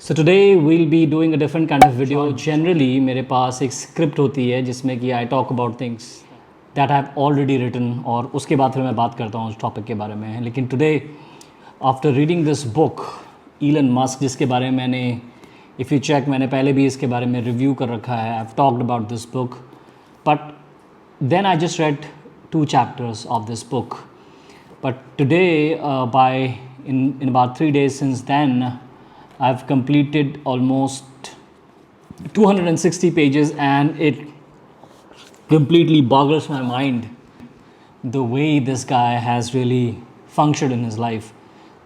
So today we'll be doing a different kind of video. Generally मेरे पास एक script होती है जिसमें कि I talk about things that I have already written और उसके बाद फिर मैं बात करता हूँ उस टॉपिक के बारे में. लेकिन today after reading this book Elon Musk जिसके बारे में मैंने if you check मैंने पहले भी इसके बारे में रिव्यू कर रखा है. I've talked about this book but then I just read 2 chapters of this book. But today in about 3 days since then I've completed almost 260 pages and it completely boggles my mind the way this guy has really functioned in his life,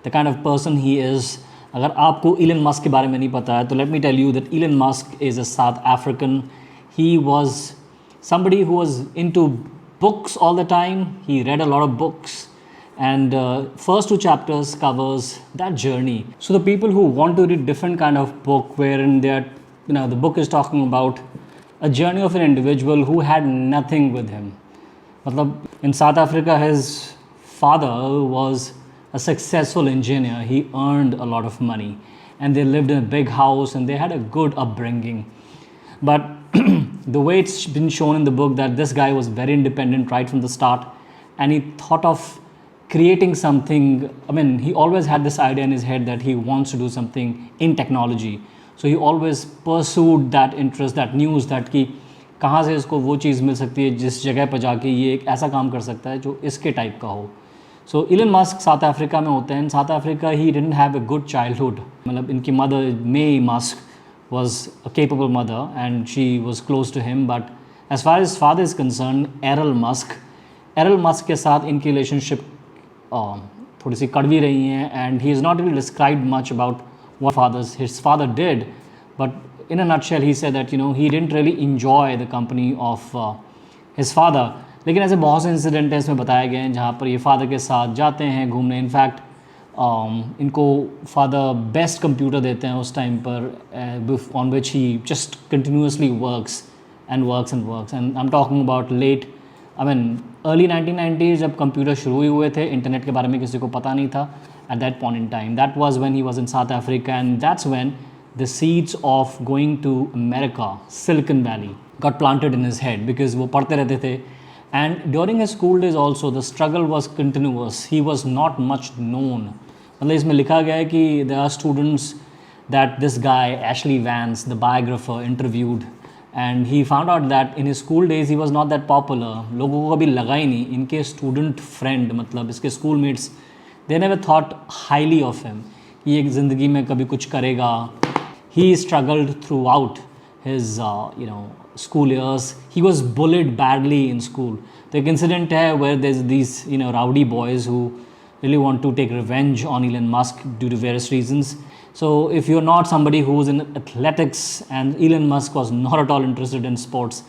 the kind of person he is. अगर आपको Elon Musk के बारे में नहीं पता है तो let me tell you that Elon Musk is a South African. He was somebody who was into books all the time. He read a lot of books. And first 2 chapters covers that journey. So the people who want to read different kind of book wherein the book is talking about a journey of an individual who had nothing with him. मतलब in South Africa his father was a successful engineer. He earned a lot of money and they lived in a big house and they had a good upbringing. But the way it's been shown in the book that this guy was very independent right from the start and he thought of creating something. I mean, he always had this idea in his head that he wants to do something in technology. So he always pursued that interest, that news that कि कहाँ से इसको वो चीज़ मिल सकती है जिस जगह पर जाके ये एक ऐसा काम कर सकता है जो इसके टाइप का हो. So Elon Musk south Africa में होते हैं. South Africa he didn't have a good childhood. मतलब इनकी mother May Musk was a capable mother and she was close to him. But as far as father is concerned, Errol Musk के साथ इनकी relationship थोड़ी सी कड़वी रही हैं and he is not really described much about what his father did, but in a nutshell he said that he didn't really enjoy the company of his father. लेकिन ऐसे बहुत से इंसिडेंट हैं इसमें बताए गए हैं जहाँ पर ये फादर के साथ जाते हैं घूमने. इनफैक्ट इनको फादर बेस्ट कंप्यूटर देते हैं उस टाइम पर on which he just continuously works and I am talking about early 1990s जब कंप्यूटर शुरू ही हुए थे. इंटरनेट के बारे में किसी को पता नहीं था at that point in time. That was when he was in South Africa and that's when the seeds of going to America, Silicon Valley, got planted in his head because वो पढ़ते रहते थे. And during his school days also the struggle was continuous. He was not much known. मतलब इसमें लिखा गया है कि there are students that this guy Ashley Vance, the biographer, interviewed and he found out that in his school days he was not that popular. लोगों को कभी लगा ही नहीं. इनके student friend मतलब इसके schoolmates they never thought highly of him कि एक ज़िंदगी में कभी कुछ करेगा. He struggled throughout his school years. He was bullied badly in school. तो एक incident है where there's these rowdy boys who really want to take revenge on Elon Musk due to various reasons. So if you're not somebody who's in athletics and Elon Musk was not at all interested in sports,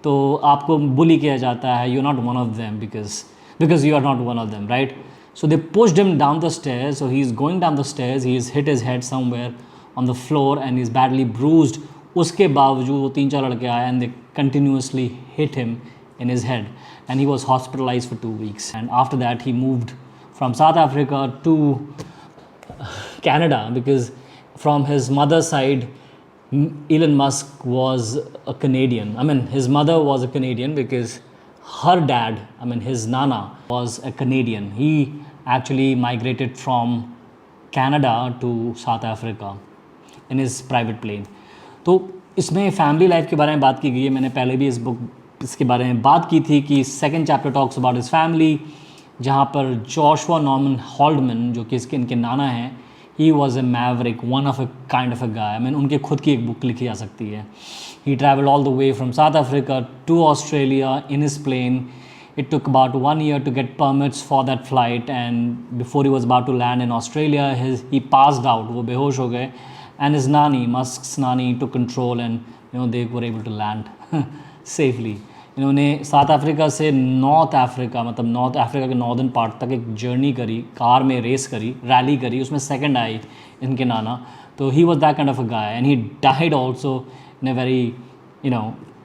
तो आपको bully किया जाता है. You're not one of them because you are not one of them, right? So they pushed him down the stairs. So he's going down the stairs. He's hit his head somewhere on the floor and he's badly bruised. उसके बावजूद वो 3-4 लड़के आए and they continuously hit him in his head and he was hospitalized for 2 weeks. And after that he moved from South Africa to Canada because from his mother's side Elon Musk was a Canadian. His mother was a Canadian because her dad, his nana, was a Canadian. He actually migrated from Canada to South Africa in his private plane. तो इसमें family life के बारे में बात की गई है. मैंने पहले भी इसके बारे में बात की थी कि second chapter talks about his family जहाँ पर जॉशुआ नॉर्मन हॉल्डमैन जो कि इनके नाना हैं, he was a maverick, one of a kind of a guy. उनके खुद की एक बुक लिखी जा सकती है. He traveled all the way from South Africa to Australia in his plane. It took about 1 year to get permits for that flight and before he was about to land in Australia, he passed out. वो बेहोश हो गए and his nanny, Musk's nanny, took control and they were able to land safely. इन्होंने south Africa से north Africa north Africa के northern part तक एक journey करी, कार में रेस करी, रैली करी, उसमें सेकंड आई इनके नाना. तो he was that kind of a guy and he died also in a very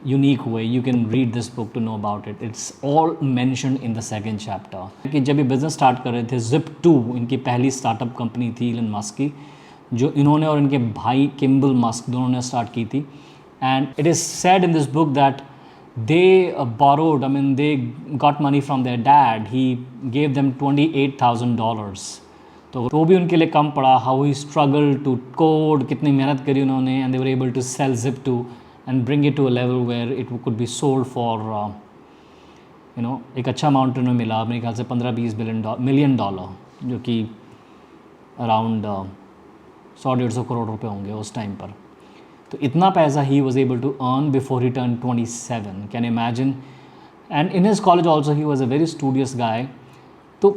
unique way. You can read this book to know about it. It's all mentioned in the second chapter. कि जब ये business start कर रहे थे Zip2, इनकी पहली startup company थी Elon Musk की, जो इन्होंने और इनके भाई किम्बल मस्क दोनों ने स्टार्ट की थी. And it is said in this book that they borrowed, I mean they got money from their dad. He gave them $28,000. तो भी उनके लिए कम पड़ा. How he struggle to code, कितनी मेहनत करी उन्होंने, and they were able to sell zip2 and bring it to a level where it could be sold for एक अच्छा अमाउंट उन्हें मिला, मेरे ख्याल से 15-20 मिलियन डॉलर, जो कि अराउंड 100-150 करोड़ रुपए होंगे उस टाइम पर. तो इतना पैसा he was able to earn before he turn 27. Can imagine. And in his college also he was a very studious guy. तो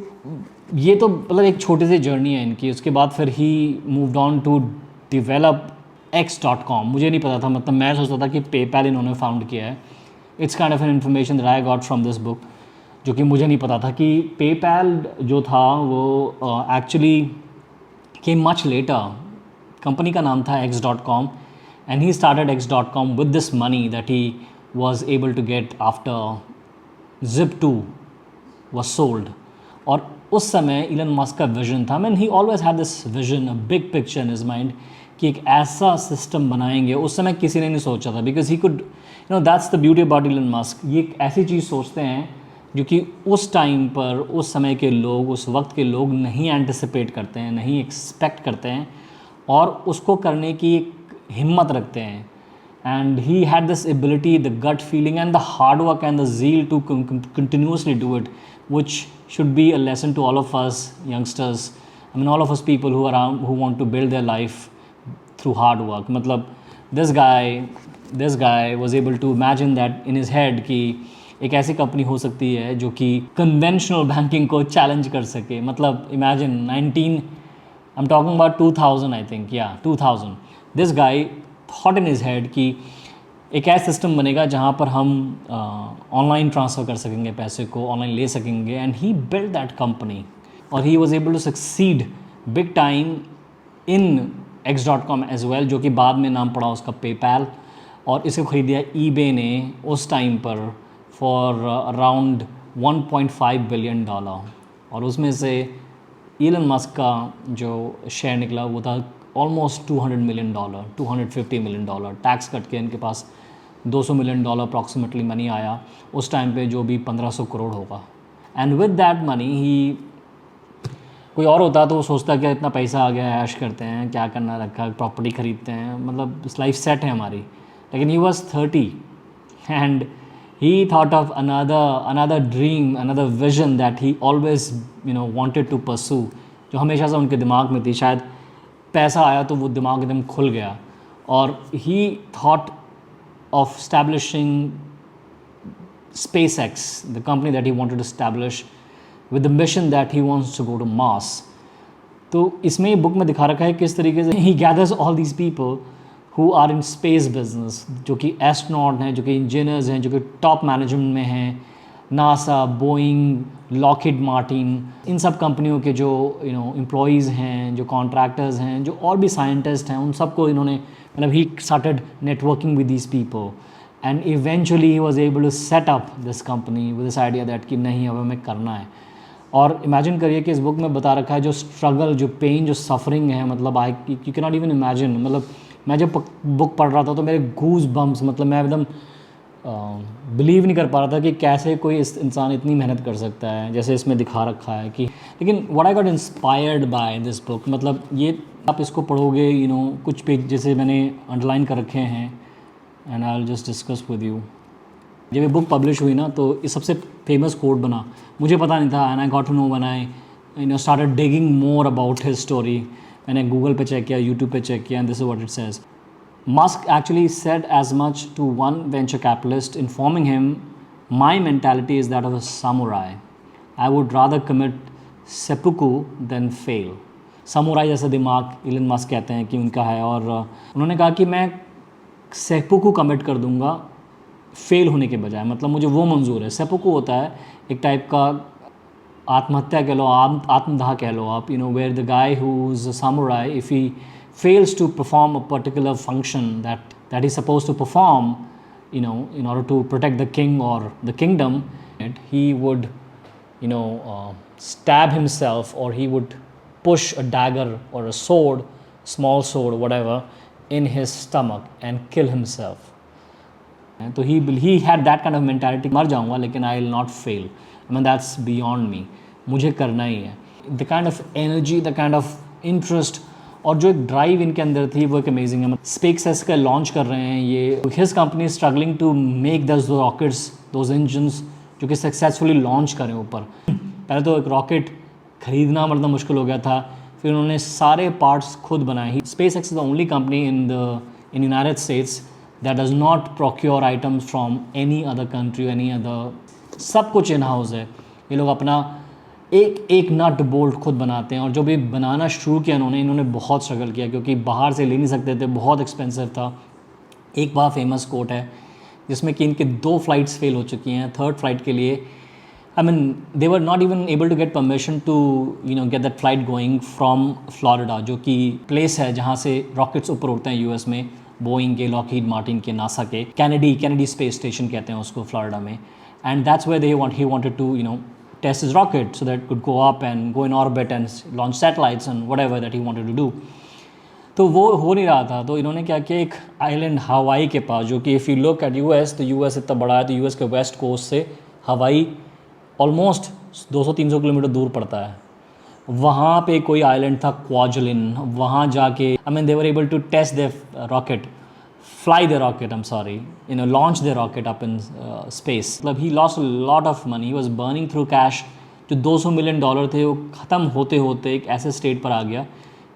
ये तो मतलब एक छोटी सी जर्नी है इनकी. उसके बाद फिर he moved on to develop x.com. मुझे नहीं पता था, मतलब मैं सोचता था कि पेपैल इन्होंने फाउंड किया है. It's kind of an information that I got from this book, जो कि मुझे नहीं पता था कि पेपैल जो था वो actually came much later. Company का नाम था x.com. And he started x.com with this money that he was able to get after zip2 was sold. और उस समय इलन मस्क का विजन था. Man he always had this vision, a big picture in his mind, कि एक ऐसा system बनाएंगे. उस समय किसी ने नहीं सोचा था, because he could that's the beauty about Elon Musk. ये एक ऐसी चीज़ सोचते हैं जो कि उस टाइम पर उस समय के लोग, उस वक्त के लोग नहीं एंटिसिपेट करते हैं, नहीं एक्सपेक्ट करते हैं, और उसको करने की हिम्मत रखते हैं. And he had this ability, the gut feeling and the hard work and the zeal to continuously do it, which should be a lesson to all of us youngsters. I mean all of us people who are around, who want to build their life through hard work. मतलब this guy was able to imagine that in his head कि एक ऐसी company हो सकती है जो कि conventional banking को चैलेंज कर सके. मतलब imagine 19, I'm talking about 2000, I think, yeah, 2000. This guy thought in his head कि एक ऐसा सिस्टम बनेगा जहाँ पर हम ऑनलाइन ट्रांसफ़र कर सकेंगे पैसे को, ऑनलाइन ले सकेंगे. And he build that company, और he was able to succeed big time in x.com as well, जो कि बाद में नाम पड़ा उसका पेपैल. और इसे खरीदा ईबे ने उस टाइम पर फॉर अराउंड $1.5 बिलियन. और उसमें से इलन मस्क का जो शेयर निकला वो था almost $200 million, $250 million. Tax cut के इनके पास $200 मिलियन अप्रॉक्सीमेटली मनी आया उस टाइम पे, जो भी 1500 करोड़ होगा. एंड विद दैट मनी ही, कोई और होता तो वो सोचता कि इतना पैसा आ गया, ऐश करते हैं, क्या करना रखा, प्रॉपर्टी खरीदते हैं, मतलब लाइफ सेट है हमारी. लेकिन he was 30 and he thought of another dream, another vision that he always wanted to pursue, जो हमेशा से उनके दिमाग में थी. शायद पैसा आया तो वो दिमाग एकदम खुल गया, और he thought of establishing SpaceX, the company that he wanted to establish with the mission that he wants to go to Mars. तो इसमें बुक में दिखा रखा है किस तरीके से he gathers all these people who are in space business, जो कि एस्ट्रोनॉट हैं, जो कि इंजीनियर्स हैं, जो कि टॉप मैनेजमेंट में हैं, नासा, बोइंग, लॉकहीड मार्टिन, इन सब कंपनियों के जो एम्प्लॉयज़ हैं, जो कॉन्ट्रैक्टर्स हैं, जो और भी साइंटिस्ट हैं, उन सबको इन्होंने मतलब he started networking with these people. And eventually he was able to set up this company with this idea that कि नहीं, अब हमें करना है. और इमेजिन करिए कि इस बुक में बता रखा है जो स्ट्रगल, जो पेन, जो सफरिंग है, मतलब you can not even imagine. मतलब मैं जब बुक पढ़ रहा था तो मेरे गूज बम्स, मतलब मैं एकदम बिलीव नहीं कर पा रहा था कि कैसे कोई इस इंसान इतनी मेहनत कर सकता है जैसे इसमें दिखा रखा है. कि लेकिन what I got inspired by this book, मतलब ये आप इसको पढ़ोगे, कुछ पेज जैसे मैंने अंडरलाइन कर रखे हैं, and I will just discuss with you. जब ये बुक पब्लिश हुई ना, तो इस सबसे फेमस कोट बना, मुझे पता नहीं था, and I got to know when I started digging more about his story. मैंने गूगल पे चेक किया, यूट्यूब पे चेक किया, and this is what it says. Musk actually said as much to one venture capitalist, informing him, "My mentality is that of a samurai. I would rather commit seppuku than fail." samurai जैसा दिमाग Elon Musk कहते हैं कि उनका है, और उन्होंने कहा कि मैं सेपुकू कमिट कर दूंगा फेल होने के बजाय. मतलब मुझे वो मंजूर है. सेपुकू होता है एक टाइप का आत्महत्या कह लो, आत्मदाह कह लो आप, where the guy who is a samurai, if he fails to perform a particular function that he's supposed to perform, in order to protect the king or the kingdom, he would, stab himself, or he would push a dagger or a sword small sword, whatever, in his stomach and kill himself. तो he had that kind of mentality, मर जाऊँगा लेकिन I will not fail. I mean that's beyond me. मुझे करना ही है. The kind of energy, the kind of interest और जो एक ड्राइव इनके अंदर थी वो एक अमेजिंग है. SpaceX का लॉन्च कर रहे हैं ये. His company is struggling to make those rockets, those engines जो कि सक्सेसफुली लॉन्च करें ऊपर. पहले तो एक रॉकेट खरीदना मतलब मुश्किल हो गया था. फिर उन्होंने सारे पार्ट्स खुद बनाए. SpaceX is the only company in United States that does not procure items from any other country, any other. सब कुछ इन हाउस है. ये लोग अपना एक एक नट बोल्ट खुद बनाते हैं. और जो भी बनाना शुरू किया इन्होंने बहुत स्ट्रगल किया क्योंकि बाहर से ले नहीं सकते थे, बहुत एक्सपेंसिव था. एक बड़ा फेमस कोट है जिसमें कि इनके 2 फ्लाइट्स फेल हो चुकी हैं. थर्ड फ्लाइट के लिए I mean they were not even able to get permission to get that flight going from Florida, जो कि प्लेस है जहाँ से रॉकेट्स ऊपर उड़ते हैं यूएस में. बोइंग के, लॉकहीड मार्टिन के, नासा के, कैनेडी स्पेस स्टेशन कहते हैं उसको फ्लोरिडा में. And that's where he wanted to test his rocket so that it could go up and go in orbit and launch satellites and whatever that he wanted to do. तो वो हो नहीं रहा था. तो इन्होंने क्या किया, एक आइलैंड हवाई के पास, जो कि if you look at US तो यूएस इतना बड़ा है, तो यूएस के वेस्ट कोस्ट से हवाई ऑलमोस्ट 200-300 किलोमीटर दूर पड़ता है. वहाँ पे कोई आइलैंड था क्वाजलिन. वहाँ जाके I mean they were able to test their rocket, fly their rocket, I'm sorry, launch their rocket up in space. मतलब he lost a lot of money, he was burning through cash. जो $200 million थे वो ख़त्म होते होते एक ऐसे state पर आ गया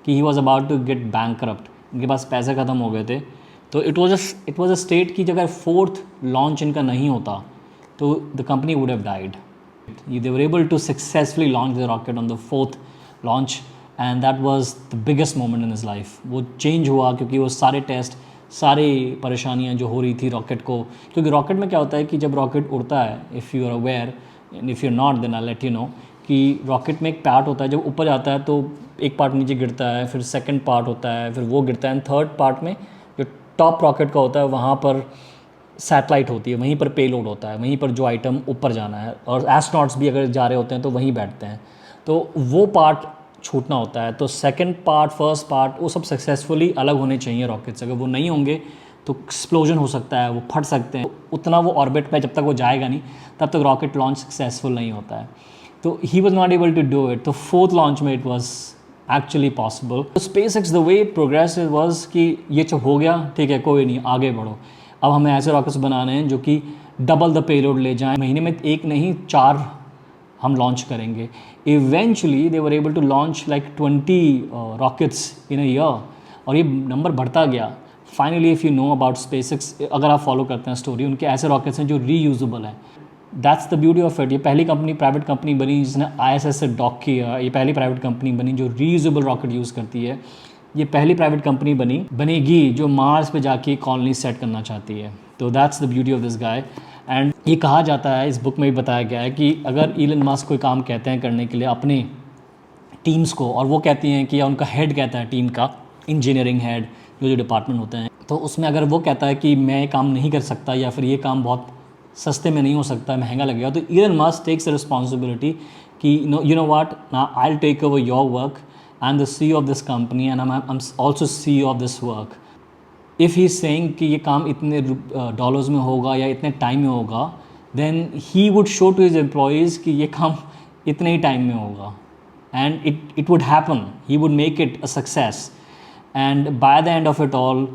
कि he was about to get bankrupt. इनके पास पैसे ख़त्म हो गए थे. तो it was a state कि अगर 4th launch इनका नहीं होता तो the company would have died. They were able to successfully launch the rocket on the 4th launch and that was the biggest moment in his life. वो change हुआ क्योंकि वो सारे टेस्ट, सारी परेशानियाँ जो हो रही थी रॉकेट को. क्योंकि रॉकेट में क्या होता है कि जब रॉकेट उड़ता है, if you are aware and if you are not then I let you know, कि रॉकेट में एक पार्ट होता है, जब ऊपर जाता है तो एक पार्ट नीचे गिरता है, फिर सेकंड पार्ट होता है, फिर वो गिरता है. एंड थर्ड पार्ट में जो टॉप रॉकेट का होता है वहाँ पर सैटेलाइट होती है, वहीं पर पेलोड होता है, वहीं पर जो आइटम ऊपर जाना है. और एस्ट्रोनॉट्स भी अगर जा रहे होते हैं तो वहीं बैठते हैं. तो वो पार्ट छूटना होता है. तो सेकंड पार्ट, फर्स्ट पार्ट, वो सब सक्सेसफुली अलग होने चाहिए रॉकेट से. अगर वो नहीं होंगे तो एक्सप्लोजन हो सकता है, वो फट सकते हैं. उतना वो ऑर्बिट पे जब तक वो जाएगा नहीं तब तक रॉकेट लॉन्च सक्सेसफुल नहीं होता है. तो he was not able to do it. तो 4th लॉन्च में it was actually possible. SpaceX the way it progress was कि ये जो हो गया ठीक है, कोई नहीं, आगे बढ़ो. अब हमें ऐसे रॉकेट्स बनाने हैं जो कि डबल द पेलोड ले जाएं. महीने में 1 नहीं 4 हम लॉन्च करेंगे. Eventually they were able to launch like 20 rockets in a year और ये नंबर बढ़ता गया. Finally if you know about SpaceX, अगर आप फॉलो करते हैं स्टोरी, उनके ऐसे रॉकेट्स हैं जो रीयूजेबल हैं. That's the beauty of it. ये पहली कंपनी, प्राइवेट कंपनी बनी जिसने ISS से डॉक किया. ये पहली प्राइवेट कंपनी बनी जो रीयूजेबल रॉकेट यूज़ करती है. ये पहली प्राइवेट कंपनी बनेगी जो मार्स पे जाके कॉलोनी सेट करना चाहती है. तो that's the beauty of this guy. And ये कहा जाता है, इस बुक में भी बताया गया है कि अगर इलन मस्क कोई काम कहते हैं करने के लिए अपने टीम्स को, और वो कहती हैं कि, या उनका हेड कहता है टीम का, इंजीनियरिंग हेड, जो डिपार्टमेंट होते हैं, तो उसमें अगर वो कहता है कि मैं ये काम नहीं कर सकता या फिर ये काम बहुत सस्ते में नहीं हो सकता, महंगा लगेगा, तो Elon Musk takes the responsibility कि यू नो व्हाट, ना I will take over your work, I am the CEO of this company and I am also CEO of this work. If he is saying कि ये काम इतने dollars में होगा या इतने टाइम में होगा, then he would show to his employees कि ये काम इतने ही टाइम में होगा. And it would happen. He would make it a success. And by the end of it all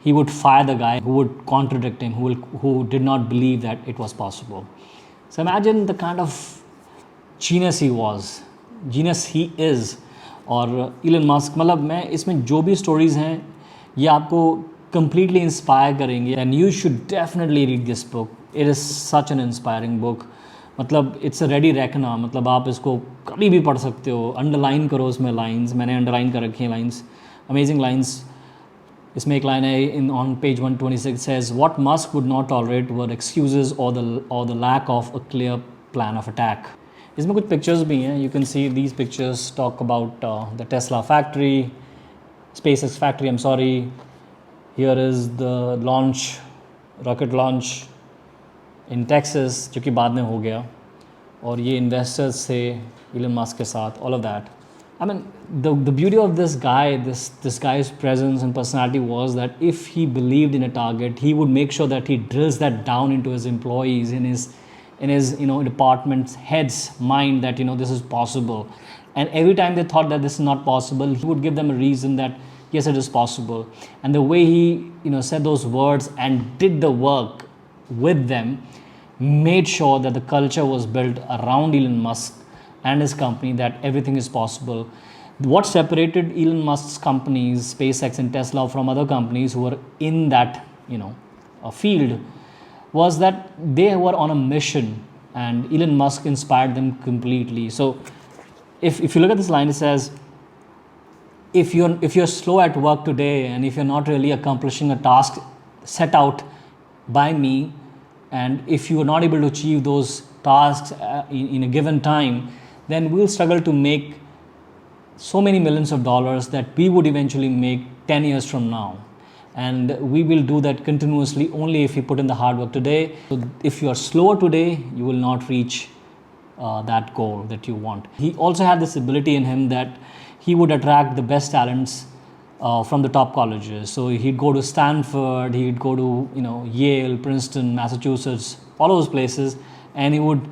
he would fire the guy who would contradict him, who did not believe that it was possible. So imagine the kind of genius he was, genius he is. और Elon Musk, मतलब मैं इसमें जो भी stories हैं ये आपको completely inspire करेंगे. And you should definitely read this book. It is such an inspiring book. मतलब इट्स अ रेडी रैकना. मतलब आप इसको कभी भी पढ़ सकते हो. अंडरलाइन करो उसमें लाइन्स, मैंने अंडरलाइन कर रखी हैं लाइन्स, अमेजिंग लाइन्स. इसमें एक लाइन है in on page 126 says what Musk would not tolerate were excuses or the lack of a clear plan of attack. इसमें कुछ पिक्चर्स भी हैं. You can see these pictures talk about the Tesla factory, SpaceX factory, I am sorry. Here is the launch, rocket launch in Texas, जो कि बाद में हो गया. और ये इन्वेस्टर्स थे इलन मस्क के साथ, all of that. I mean, the beauty of this guy, this guy's presence and personality was that if he believed in a target, he would make sure that he drills that down into his employees, in his department's head's mind, that this is possible. And every time they thought that this is not possible, he would give them a reason that yes, it is possible. And the way he said those words and did the work with them made sure that the culture was built around Elon Musk and his company, that everything is possible. What separated Elon Musk's companies, SpaceX and Tesla, from other companies who were in that field was that they were on a mission, and Elon Musk inspired them completely. So if you look at this line, it says, if you're slow at work today, and if you're not really accomplishing a task set out by me, and if you are not able to achieve those tasks in a given time, then we'll struggle to make so many millions of dollars that we would eventually make 10 years from now. And we will do that continuously only if you put in the hard work today. So if you are slower today, you will not reach that goal that you want. He also had this ability in him that he would attract the best talents from the top colleges. So he'd go to Stanford, he'd go to Yale, Princeton, Massachusetts, all those places, and he would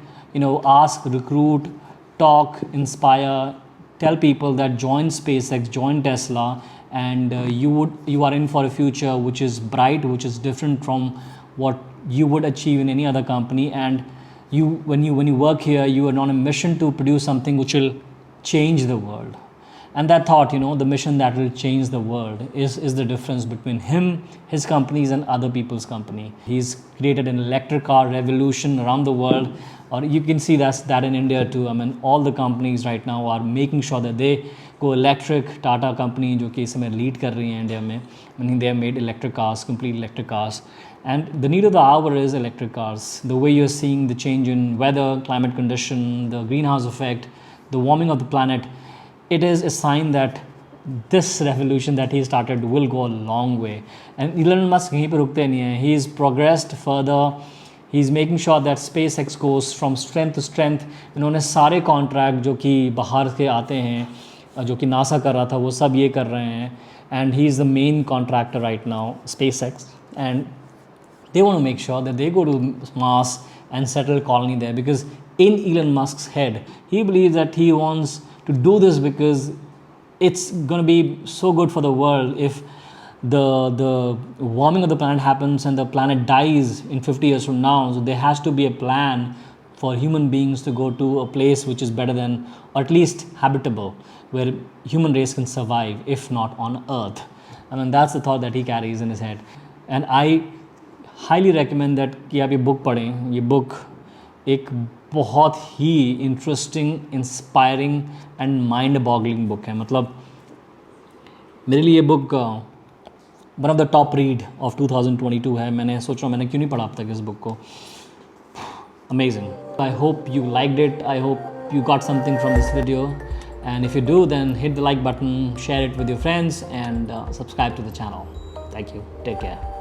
ask, recruit, talk, inspire, tell people that join SpaceX, join Tesla, and you are in for a future which is bright, which is different from what you would achieve in any other company. And when you work here, you are on a mission to produce something which will change the world. And that thought, the mission that will change the world is the difference between him, his companies, and other people's company. He's created an electric car revolution around the world, or you can see that in India too. I mean, all the companies right now are making sure that they go electric. Tata company, जो कि इस समय lead कर रही है India में, meaning they have made electric cars, complete electric cars. And the need of the hour is electric cars. The way you're seeing the change in weather, climate condition, the greenhouse effect, the warming of the planet, it is a sign that this revolution that he started will go a long way. And Elon Musk यहीं पे रुकते नहीं हैं. He's progressed further. He's making sure that SpaceX goes from strength to strength. इन्होंने सारे contract जो कि बाहर के आते हैं, जो कि नासा कर रहा था, वो सब ये कर रहे हैं. And he is the main contractor right now, SpaceX. And they want to make sure that they go to Mars and settle colony there, because in Elon Musk's head, he believes that he wants to do this because it's going to be so good for the world if the warming of the planet happens and the planet dies in 50 years from now. So there has to be a plan for human beings to go to a place which is better than, or at least habitable, where human race can survive, if not on Earth. I mean, that's the thought that he carries in his head. And I highly recommend that कि आप ये book पढ़ें. ये book एक बहुत ही interesting, inspiring and mind boggling book है. मतलब मेरे लिए ये book one of the top read of 2022 है. मैंने सोच रहा हूँ मैंने क्यों नहीं पढ़ा अब तक इस बुक को. Amazing. I hope you liked it. I hope you got something from this video, and if you do, then hit the like button, share it with your friends, and subscribe to the channel. Thank you. Take care.